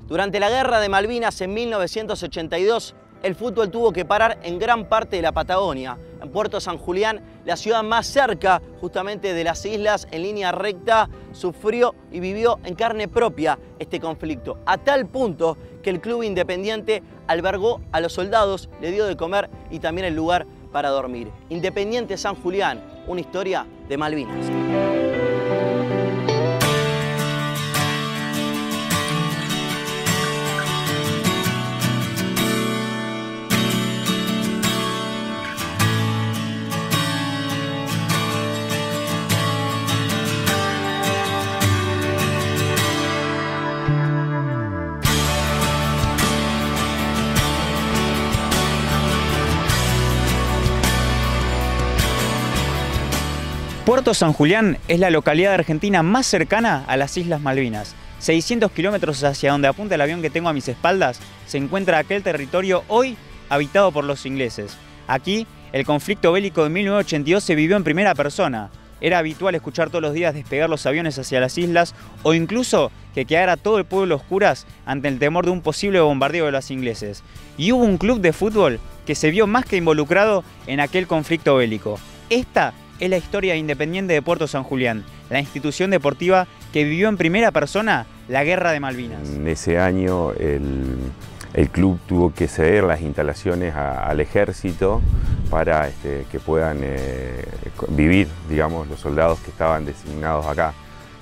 Durante la Guerra de Malvinas en 1982, el fútbol tuvo que parar en gran parte de la Patagonia. En Puerto San Julián, la ciudad más cerca justamente de las islas en línea recta, sufrió y vivió en carne propia este conflicto, a tal punto que el Club Independiente albergó a los soldados, le dio de comer y también el lugar para dormir. Independiente San Julián, una historia de Malvinas. Puerto San Julián es la localidad argentina más cercana a las Islas Malvinas. 600 kilómetros hacia donde apunta el avión que tengo a mis espaldas, se encuentra aquel territorio hoy habitado por los ingleses. Aquí, el conflicto bélico de 1982 se vivió en primera persona. Era habitual escuchar todos los días despegar los aviones hacia las islas o incluso que quedara todo el pueblo a oscuras ante el temor de un posible bombardeo de los ingleses. Y hubo un club de fútbol que se vio más que involucrado en aquel conflicto bélico. Esta es la historia Independiente de Puerto San Julián, la institución deportiva que vivió en primera persona la Guerra de Malvinas. En ese año el club tuvo que ceder las instalaciones al ejército para que puedan vivir, digamos, los soldados que estaban designados acá.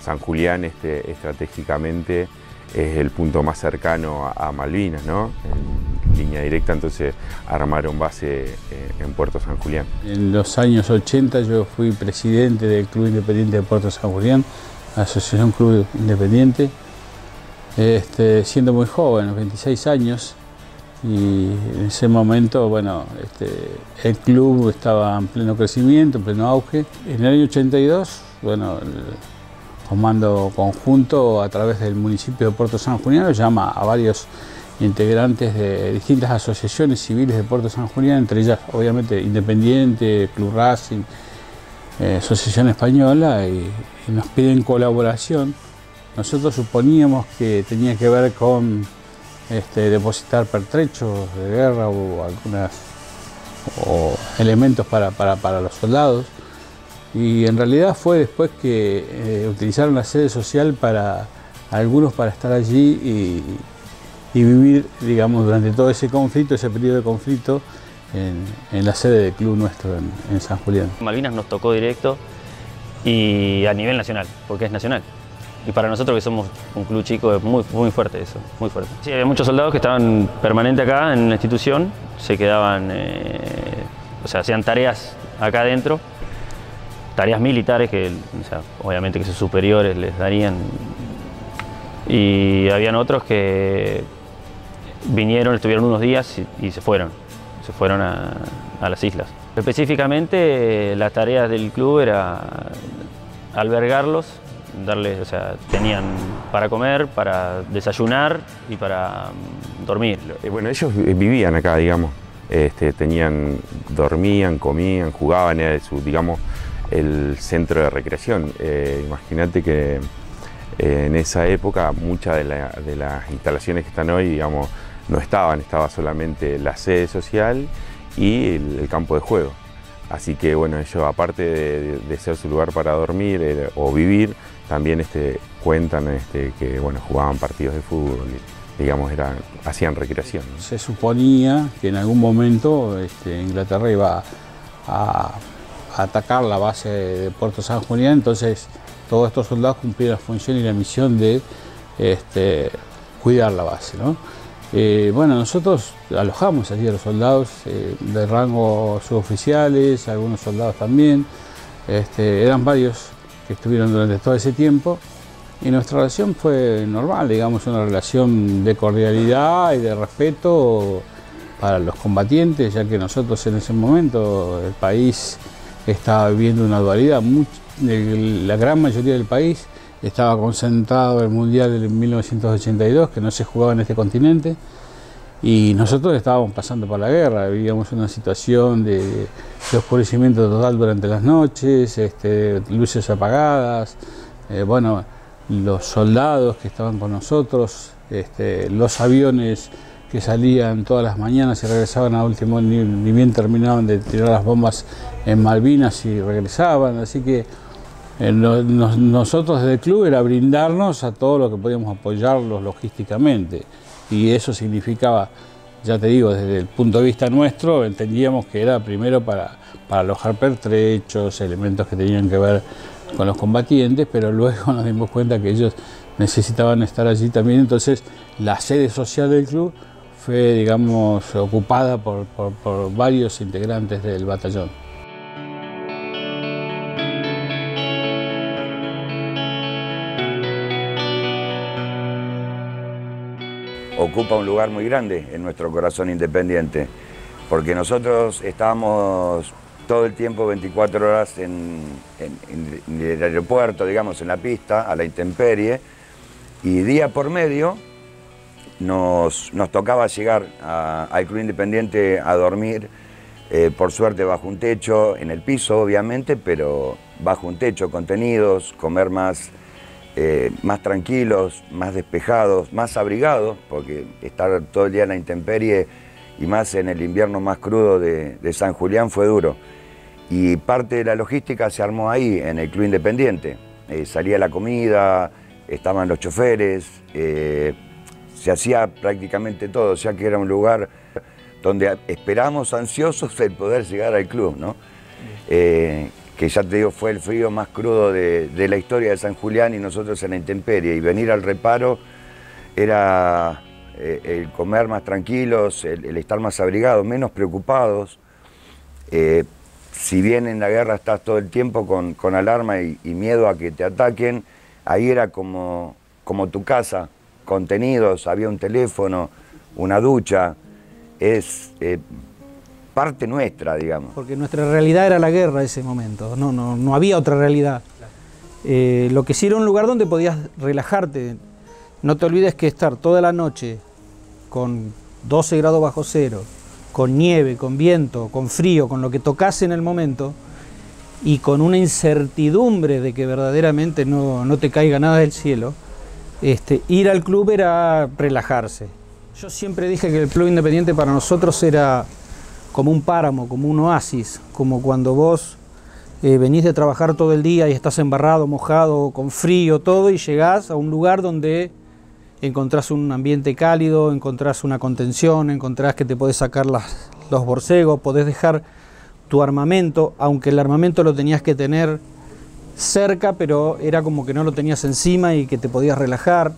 San Julián estratégicamente es el punto más cercano a Malvinas, ¿no? En línea directa, entonces armaron base en Puerto San Julián. En los años 80 yo fui presidente del Club Independiente de Puerto San Julián, Asociación Club Independiente, siendo muy joven, 26 años, y en ese momento, bueno, el club estaba en pleno crecimiento, en pleno auge. En el año 82, bueno, el comando conjunto a través del municipio de Puerto San Julián llama a varios integrantes de distintas asociaciones civiles de Puerto San Julián, entre ellas obviamente Independiente, Club Racing, Asociación Española, y nos piden colaboración. Nosotros suponíamos que tenía que ver con depositar pertrechos de guerra o elementos para los soldados, y en realidad fue después que utilizaron la sede social algunos para estar allí y vivir, digamos, durante todo ese conflicto, ese periodo de conflicto, en la sede del club nuestro en San Julián. Malvinas nos tocó directo y a nivel nacional, porque es nacional. Y para nosotros que somos un club chico es muy fuerte eso, muy fuerte. Sí, había muchos soldados que estaban permanente acá en la institución, se quedaban, o sea, hacían tareas acá adentro, tareas militares que, o sea, obviamente que sus superiores les darían. Y habían otros que vinieron, estuvieron unos días y se fueron a las islas. Específicamente las tareas del club era albergarlos, darles, o sea, tenían para comer, para desayunar y para dormir. Bueno, ellos vivían acá, digamos, dormían, comían, jugaban, era digamos, el centro de recreación. Imagínate que en esa época muchas de las instalaciones que están hoy, digamos, no estaba solamente la sede social y el campo de juego. Así que bueno, ellos aparte de ser su lugar para dormir o vivir, también cuentan que bueno, jugaban partidos de fútbol, digamos, hacían recreación, ¿no? Se suponía que en algún momento Inglaterra iba a atacar la base de Puerto San Julián, entonces todos estos soldados cumplían la función y la misión de cuidar la base, ¿no? Bueno, nosotros alojamos allí a los soldados de rango suboficiales, algunos soldados también, eran varios que estuvieron durante todo ese tiempo, y nuestra relación fue normal, digamos, una relación de cordialidad y de respeto para los combatientes, ya que nosotros en ese momento el país estaba viviendo una dualidad. La gran mayoría del país estaba concentrado en el Mundial de 1982, que no se jugaba en este continente, y nosotros estábamos pasando por la guerra, vivíamos una situación de oscurecimiento total durante las noches, luces apagadas. Bueno, los soldados que estaban con nosotros los aviones que salían todas las mañanas y regresaban a último, ni bien terminaban de tirar las bombas en Malvinas y regresaban, así que nosotros desde el club era brindarnos a todo lo que podíamos apoyarlos logísticamente, y eso significaba, ya te digo, desde el punto de vista nuestro, entendíamos que era primero para alojar pertrechos, elementos que tenían que ver con los combatientes, pero luego nos dimos cuenta que ellos necesitaban estar allí también, entonces la sede social del club fue, digamos, ocupada por varios integrantes del batallón. Ocupa un lugar muy grande en nuestro corazón independiente, porque nosotros estábamos todo el tiempo 24 horas en el aeropuerto, digamos, en la pista, a la intemperie, y día por medio nos tocaba llegar al Club Independiente a dormir, por suerte bajo un techo, en el piso obviamente, pero bajo un techo, contenidos, comer más tranquilos, más despejados, más abrigados, porque estar todo el día en la intemperie y más en el invierno más crudo de San Julián fue duro. Y parte de la logística se armó ahí, en el Club Independiente. Salía la comida, estaban los choferes, se hacía prácticamente todo, o sea que era un lugar donde esperamos ansiosos el poder llegar al club, ¿no? Que ya te digo, fue el frío más crudo de la historia de San Julián y nosotros en la intemperie. Y venir al reparo era el comer más tranquilos, el estar más abrigados, menos preocupados. Si bien en la guerra estás todo el tiempo con alarma y miedo a que te ataquen, ahí era como tu casa, contenidos, había un teléfono, una ducha, es parte nuestra, digamos. Porque nuestra realidad era la guerra en ese momento, no había otra realidad. Lo que sí era un lugar donde podías relajarte. No te olvides que estar toda la noche con 12 grados bajo cero, con nieve, con viento, con frío, con lo que tocase en el momento, y con una incertidumbre de que verdaderamente no te caiga nada del cielo, ir al club era relajarse. Yo siempre dije que el Club Independiente para nosotros era como un páramo, como un oasis, como cuando vos venís de trabajar todo el día y estás embarrado, mojado, con frío, todo, y llegás a un lugar donde encontrás un ambiente cálido, encontrás una contención, encontrás que te podés sacar los borcegos, podés dejar tu armamento, aunque el armamento lo tenías que tener cerca, pero era como que no lo tenías encima y que te podías relajar,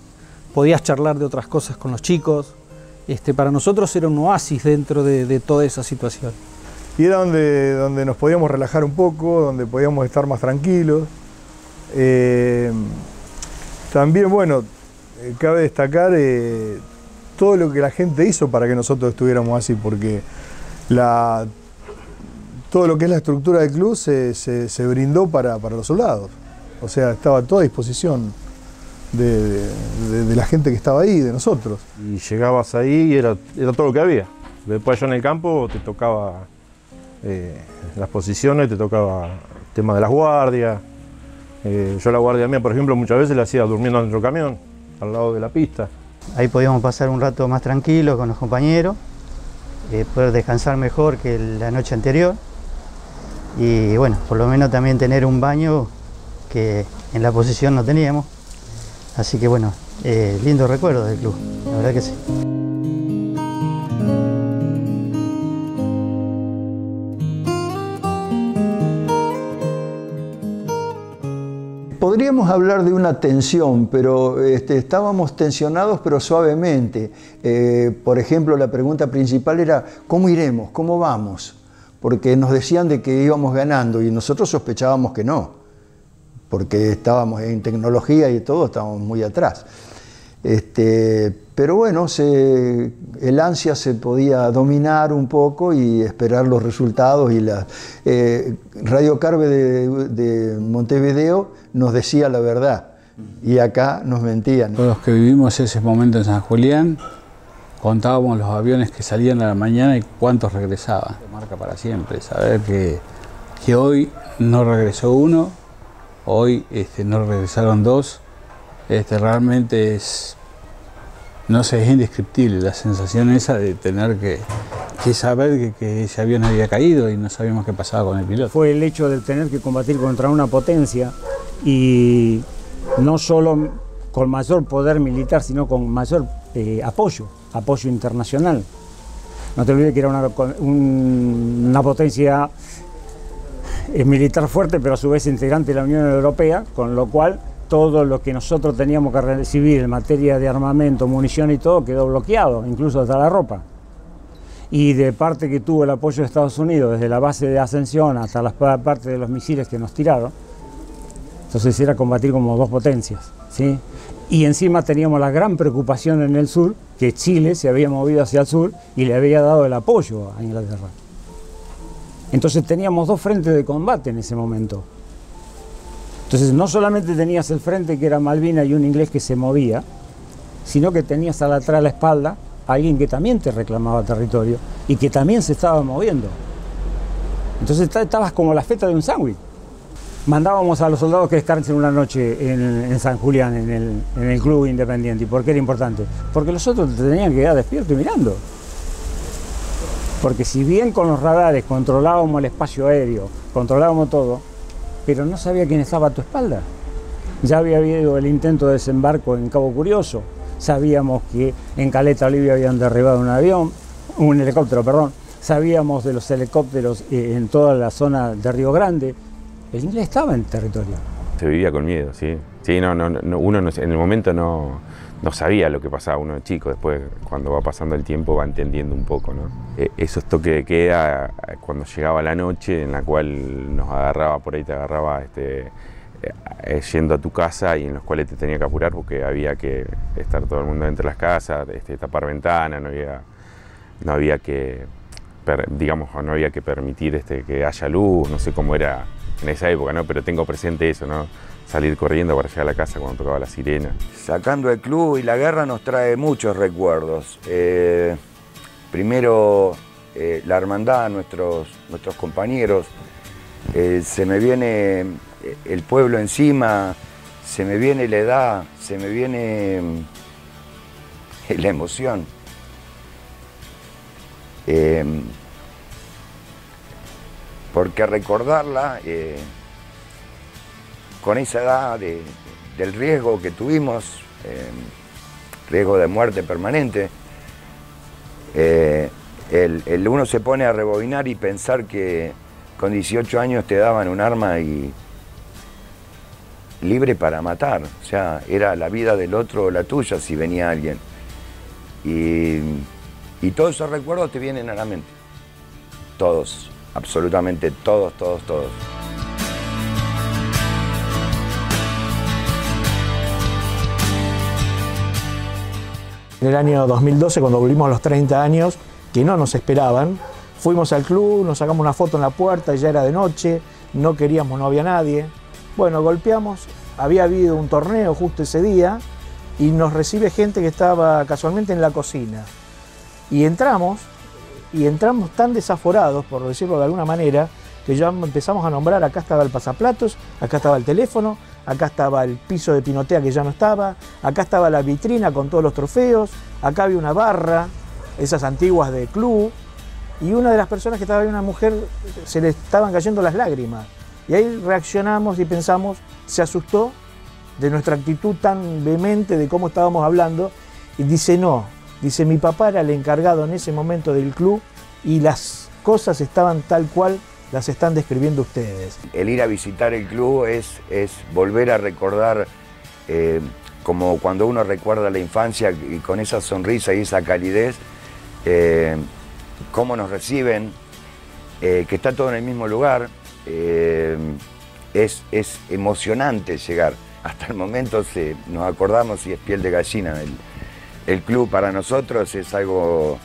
podías charlar de otras cosas con los chicos. Para nosotros era un oasis dentro de toda esa situación. Y era donde nos podíamos relajar un poco, donde podíamos estar más tranquilos. También, bueno, cabe destacar todo lo que la gente hizo para que nosotros estuviéramos así, porque todo lo que es la estructura del club se brindó para los soldados. O sea, estaba a toda disposición de la gente que estaba ahí, de nosotros. Y llegabas ahí y era todo lo que había. Después allá en el campo te tocaba las posiciones, te tocaba el tema de las guardias. Yo la guardia mía, por ejemplo, muchas veces la hacía durmiendo en nuestro camión, al lado de la pista. Ahí podíamos pasar un rato más tranquilo con los compañeros, poder descansar mejor que la noche anterior. Y bueno, por lo menos también tener un baño que en la posición no teníamos. Así que bueno, lindo recuerdo del club, la verdad que sí. Podríamos hablar de una tensión, pero estábamos tensionados, pero suavemente. Por ejemplo, la pregunta principal era ¿cómo iremos? ¿Cómo vamos? Porque nos decían de que íbamos ganando y nosotros sospechábamos que no, porque estábamos en tecnología y todo, estábamos muy atrás. Pero bueno, el ansia se podía dominar un poco y esperar los resultados, y la Radio Carve de Montevideo nos decía la verdad y acá nos mentían. Todos los que vivimos ese momento en San Julián contábamos los aviones que salían a la mañana y cuántos regresaban. Marca para siempre, saber que hoy no regresó uno, hoy no regresaron dos, realmente es No sé, es indescriptible la sensación esa de tener que saber que ese avión había caído y no sabíamos qué pasaba con el piloto. Fue el hecho de tener que combatir contra una potencia y no solo con mayor poder militar, sino con mayor apoyo internacional. No te olvides que era una potencia militar fuerte, pero a su vez integrante de la Unión Europea, con lo cual todo lo que nosotros teníamos que recibir en materia de armamento, munición y todo quedó bloqueado, incluso hasta la ropa. Y de parte que tuvo el apoyo de Estados Unidos, desde la base de Ascensión hasta la parte de los misiles que nos tiraron, entonces era combatir como dos potencias, ¿sí? Y encima teníamos la gran preocupación en el sur, que Chile se había movido hacia el sur y le había dado el apoyo a Inglaterra. Entonces teníamos dos frentes de combate en ese momento. Entonces no solamente tenías el frente que era Malvinas y un inglés que se movía, sino que tenías atrás a la espalda a alguien que también te reclamaba territorio y que también se estaba moviendo. Entonces estabas como la feta de un sándwich. Mandábamos a los soldados que descansen una noche en San Julián, en el club independiente. ¿Y por qué era importante? Porque los otros te tenían que quedar despierto y mirando. Porque si bien con los radares controlábamos el espacio aéreo, controlábamos todo, pero no sabía quién estaba a tu espalda. Ya había habido el intento de desembarco en Cabo Curioso, sabíamos que en Caleta, Olivia, habían derribado un helicóptero, perdón. Sabíamos de los helicópteros en toda la zona de Río Grande. El inglés estaba en territorio. Se vivía con miedo, sí. Sí, uno en el momento no sabía lo que pasaba, uno de chico, después cuando va pasando el tiempo va entendiendo un poco, ¿no? Esos toques de queda cuando llegaba la noche en la cual nos agarraba, por ahí te agarraba yendo a tu casa y en los cuales te tenía que apurar porque había que estar todo el mundo dentro de las casas, tapar ventanas, no había que permitir que haya luz, no sé cómo era en esa época, ¿no? Pero tengo presente eso, ¿no? Salir corriendo para llegar a la casa cuando tocaba la sirena. Sacando el club y la guerra nos trae muchos recuerdos. Primero, la hermandad, nuestros compañeros. Se me viene el pueblo encima, se me viene la edad, se me viene la emoción. Porque recordarla con esa edad del riesgo que tuvimos, riesgo de muerte permanente, uno se pone a rebobinar y pensar que con 18 años te daban un arma y libre para matar, o sea, era la vida del otro o la tuya si venía alguien. Y todos esos recuerdos te vienen a la mente, todos. Absolutamente todos. En el año 2012, cuando volvimos a los 30 años, que no nos esperaban, fuimos al club, nos sacamos una foto en la puerta, ya era de noche, no había nadie. Bueno, golpeamos, había habido un torneo justo ese día y nos recibe gente que estaba casualmente en la cocina. Y entramos tan desaforados, por decirlo de alguna manera, que ya empezamos a nombrar, acá estaba el pasaplatos, acá estaba el teléfono, acá estaba el piso de pinotea que ya no estaba, acá estaba la vitrina con todos los trofeos, acá había una barra, esas antiguas de club, y una de las personas que estaba ahí, una mujer, se le estaban cayendo las lágrimas. Y ahí reaccionamos y pensamos, se asustó de nuestra actitud tan vehemente de cómo estábamos hablando, y dice no. Dice, mi papá era el encargado en ese momento del club y las cosas estaban tal cual las están describiendo ustedes. El ir a visitar el club es volver a recordar, como cuando uno recuerda la infancia y con esa sonrisa y esa calidez, cómo nos reciben, que está todo en el mismo lugar. Es emocionante llegar. Hasta el momento nos acordamos y es piel de gallina. El club para nosotros es algo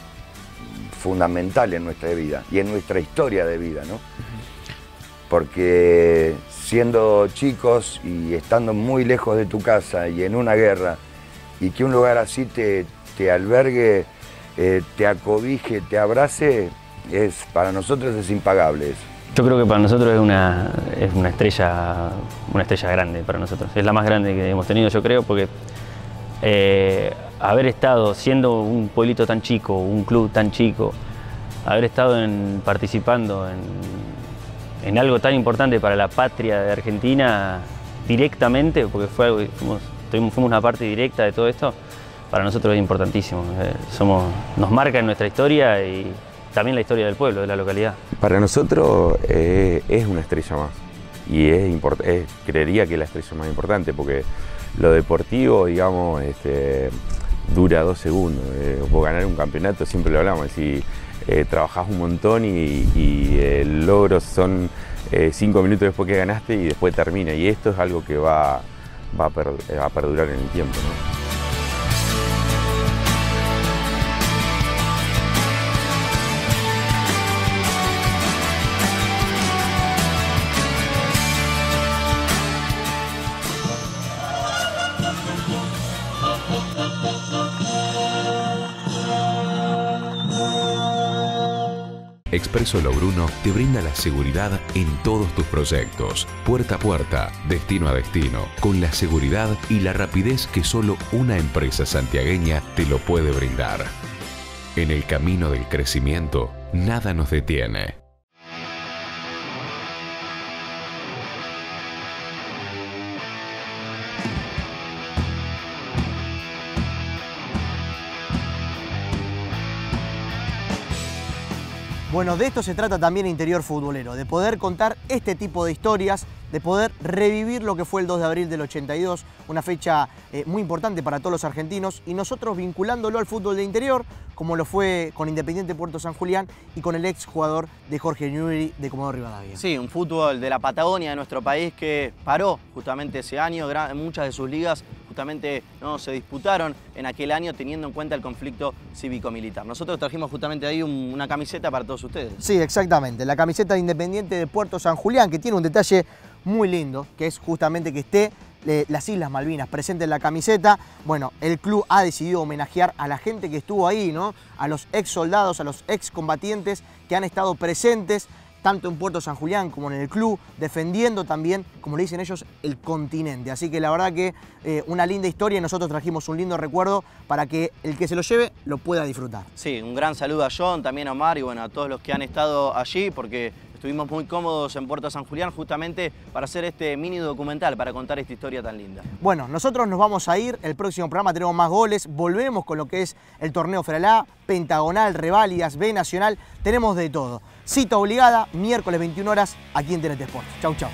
fundamental en nuestra vida y en nuestra historia de vida, ¿no? Porque siendo chicos y estando muy lejos de tu casa y en una guerra, y que un lugar así te albergue, te acobije, te abrace, para nosotros es impagable eso. Yo creo que para nosotros es una estrella grande para nosotros. Es la más grande que hemos tenido, yo creo, porque haber estado, siendo un pueblito tan chico, un club tan chico, haber estado participando en algo tan importante para la patria de Argentina directamente, porque fuimos una parte directa de todo esto, para nosotros es importantísimo. Nos marca en nuestra historia y también la historia del pueblo, de la localidad. Para nosotros es una estrella más y creería que es la estrella más importante, porque lo deportivo, digamos, dura 2 segundos. Vos ganar un campeonato, siempre lo hablamos, si trabajás un montón y el logro son 5 minutos después que ganaste y después termina, y esto es algo que va a perdurar en el tiempo, ¿no? Expreso Logruno te brinda la seguridad en todos tus proyectos, puerta a puerta, destino a destino, con la seguridad y la rapidez que solo una empresa santiagueña te lo puede brindar. En el camino del crecimiento, nada nos detiene. Bueno, de esto se trata también Interior Futbolero, de poder contar este tipo de historias, de poder revivir lo que fue el 2 de abril del 82, una fecha muy importante para todos los argentinos, y nosotros vinculándolo al fútbol de interior, como lo fue con Independiente Puerto San Julián y con el ex jugador de Jorge Newbery de Comodoro Rivadavia. Sí, un fútbol de la Patagonia, de nuestro país, que paró justamente ese año. Muchas de sus ligas justamente no se disputaron en aquel año, teniendo en cuenta el conflicto cívico-militar. Nosotros trajimos justamente ahí una camiseta para todos ustedes. Sí, exactamente, la camiseta de Independiente de Puerto San Julián, que tiene un detalle muy lindo, que es justamente que esté las Islas Malvinas presente en la camiseta. Bueno, el club ha decidido homenajear a la gente que estuvo ahí, ¿no? A los ex soldados, a los ex combatientes que han estado presentes tanto en Puerto San Julián como en el club, defendiendo también, como le dicen ellos, el continente. Así que la verdad que una linda historia, y nosotros trajimos un lindo recuerdo para que el que se lo lleve lo pueda disfrutar. Sí, un gran saludo a John, también a Omar y bueno, a todos los que han estado allí, porque estuvimos muy cómodos en Puerto San Julián justamente para hacer este mini documental, para contar esta historia tan linda. Bueno, nosotros nos vamos a ir, el próximo programa tenemos más goles, volvemos con lo que es el torneo Federal A, Pentagonal, Reválidas, B Nacional, tenemos de todo. Cita obligada, miércoles 21 horas, aquí en TNT Sports. Chau, chau.